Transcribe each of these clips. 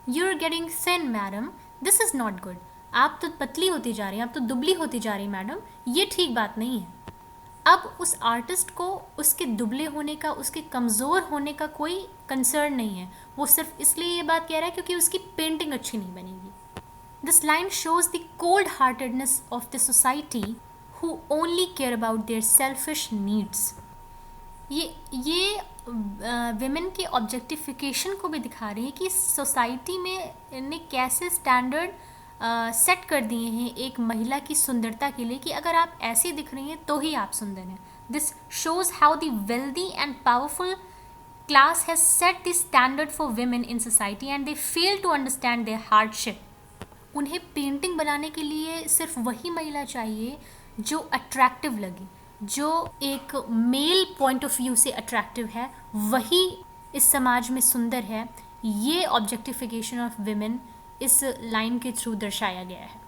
You are getting thin madam, this is not good. आप तो पतली होती जा रही हैं, आप तो दुबली होती जा रही मैडम, ये ठीक बात नहीं है। अब उस आर्टिस्ट को उसके दुबले होने का, उसके कमज़ोर होने का कोई कंसर्न नहीं है। वो सिर्फ इसलिए ये बात कह रहा है क्योंकि उसकी पेंटिंग अच्छी नहीं बनेगी। This line shows the cold heartedness of the society who only care about their selfish needs. ये विमेन के ऑब्जेक्टिफिकेशन को भी दिखा रही है कि सोसाइटी में ने कैसे स्टैंडर्ड सेट कर दिए हैं एक महिला की सुंदरता के लिए कि अगर आप ऐसे दिख रही हैं तो ही आप सुंदर हैं। This shows how the wealthy and powerful class has set the standard for women in society and they fail to understand their hardship. उन्हें पेंटिंग बनाने के लिए सिर्फ वही महिला चाहिए जो अट्रैक्टिव लगे, जो एक मेल पॉइंट ऑफ व्यू से अट्रैक्टिव है, वही इस समाज में सुंदर है। ये ऑब्जेक्टिफिकेशन ऑफ विमेन इस लाइन के थ्रू दर्शाया गया है।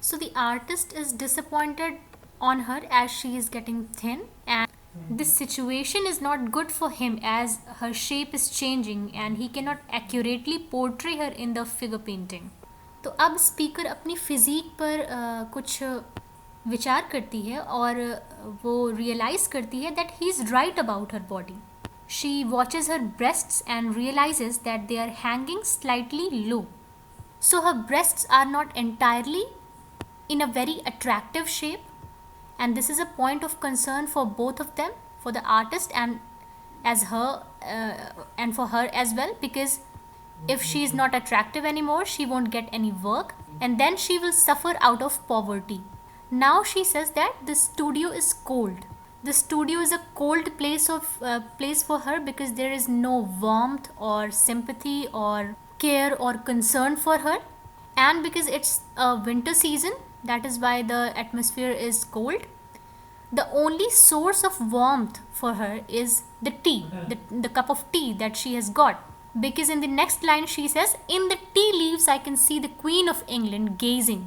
So the artist is disappointed on her as she is getting thin and this situation is not good for him as her shape is changing and he can not accurately portray her in the figure painting. तो अब speaker अपनी physique पर कुछ विचार करती है और वो रियलाइज़ करती है that he is right about her body. She watches her breasts and realises that they are hanging slightly low, so her breasts are not entirely in a very attractive shape, and this is a point of concern for both of them, for the artist and as her and for her as well, because if she is not attractive anymore she won't get any work and then she will suffer out of poverty. Now she says that the studio is cold. The studio is a cold place for her because there is no warmth or sympathy or care or concern for her, and because it's a winter season, that is why the atmosphere is cold. The only source of warmth for her is the tea, the cup of tea that she has got, because in the next line she says, in the tea leaves I can see the Queen of England gazing.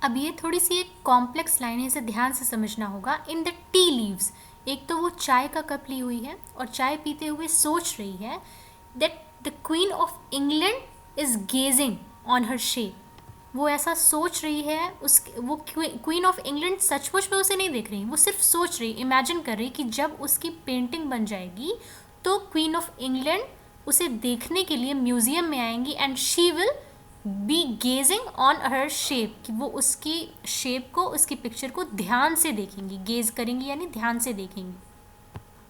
अब ये थोड़ी सी एक complex line है, इसे ध्यान से समझना होगा। इन द टी लीव्स, एक तो वो चाय का कप ली हुई है और चाय पीते हुए सोच रही है that the queen of England is gazing on her shape. वो ऐसा सोच रही है, वो क्वीन ऑफ इंग्लैंड सचमुच में उसे नहीं देख रही, वो सिर्फ सोच रही, इमेजिन कर रही कि जब उसकी पेंटिंग बन जाएगी तो क्वीन ऑफ इंग्लैंड उसे देखने के लिए म्यूजियम में आएंगी and she will be gazing on her shape, कि वो उसकी शेप को, उसकी पिक्चर को ध्यान से देखेंगी। गेज करेंगी यानी ध्यान से देखेंगी,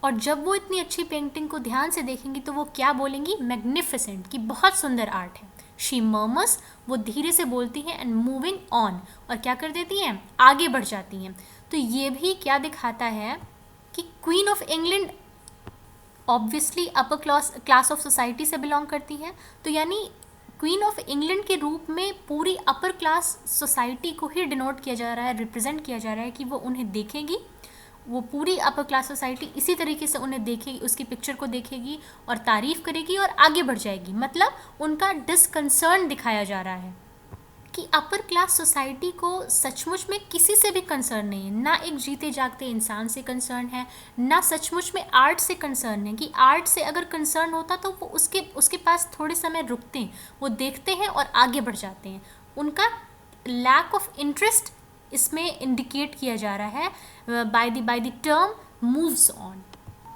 और जब वो इतनी अच्छी पेंटिंग को ध्यान से देखेंगी तो वो क्या बोलेंगी? मैग्निफिसेंट, कि बहुत सुंदर आर्ट है। शी मर्मस, वो धीरे से बोलती हैं, एंड मूविंग ऑन, और क्या कर देती हैं? आगे बढ़ जाती हैं। तो ये भी क्या दिखाता है कि queen of England obviously upper class of society से बिलोंग करती हैं, तो यानी क्वीन ऑफ इंग्लैंड के रूप में पूरी अपर क्लास सोसाइटी को ही डिनोट किया जा रहा है, रिप्रेजेंट किया जा रहा है कि वो उन्हें देखेगी, वो पूरी अपर क्लास सोसाइटी इसी तरीके से उन्हें देखेगी, उसकी पिक्चर को देखेगी और तारीफ़ करेगी और आगे बढ़ जाएगी। मतलब उनका डिसकंसर्न दिखाया जा रहा है कि अपर क्लास सोसाइटी को सचमुच में किसी से भी कंसर्न नहीं है, ना एक जीते जागते इंसान से कंसर्न है, ना सचमुच में आर्ट से कंसर्न है, कि आर्ट से अगर कंसर्न होता तो वो उसके पास थोड़े समय रुकते हैं, वो देखते हैं और आगे बढ़ जाते हैं। उनका लैक ऑफ इंटरेस्ट इसमें इंडिकेट किया जा रहा है by the term moves on,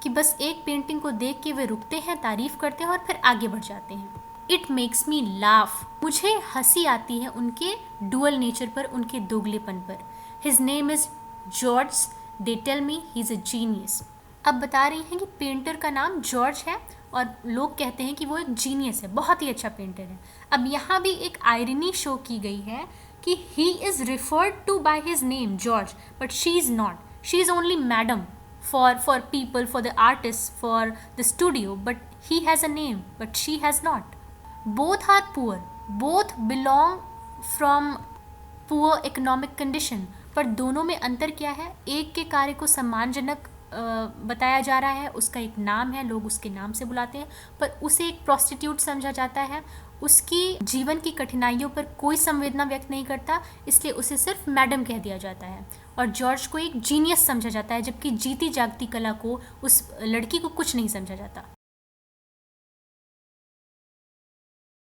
कि बस एक पेंटिंग को देख के वे रुकते हैं, तारीफ़ करते हैं और फिर आगे बढ़ जाते हैं। इट मेक्स मी लाफ, मुझे हंसी आती है उनके डुअल नेचर पर, उनके दोगलेपन पर। His name is George, they tell me he is a genius. अब बता रही हैं कि पेंटर का नाम जॉर्ज है और लोग कहते हैं कि वो एक जीनियस है, बहुत ही अच्छा पेंटर है। अब यहाँ भी एक आयरनी शो की गई है कि he is referred to by his name George, but she is not. She is only madam for people, for the artists, for the studio, but he has a name, but she has not. Both are poor, both belong from poor economic condition, पर दोनों में अंतर क्या है? एक के कार्य को सम्मानजनक बताया जा रहा है, उसका एक नाम है, लोग उसके नाम से बुलाते हैं, पर उसे एक प्रोस्टिट्यूट समझा जाता है, उसकी जीवन की कठिनाइयों पर कोई संवेदना व्यक्त नहीं करता, इसलिए उसे सिर्फ मैडम कह दिया जाता है। और जॉर्ज को एक जीनियस समझा जाता है, जबकि जीती जागती कला को, उस लड़की को कुछ नहीं समझा जाता।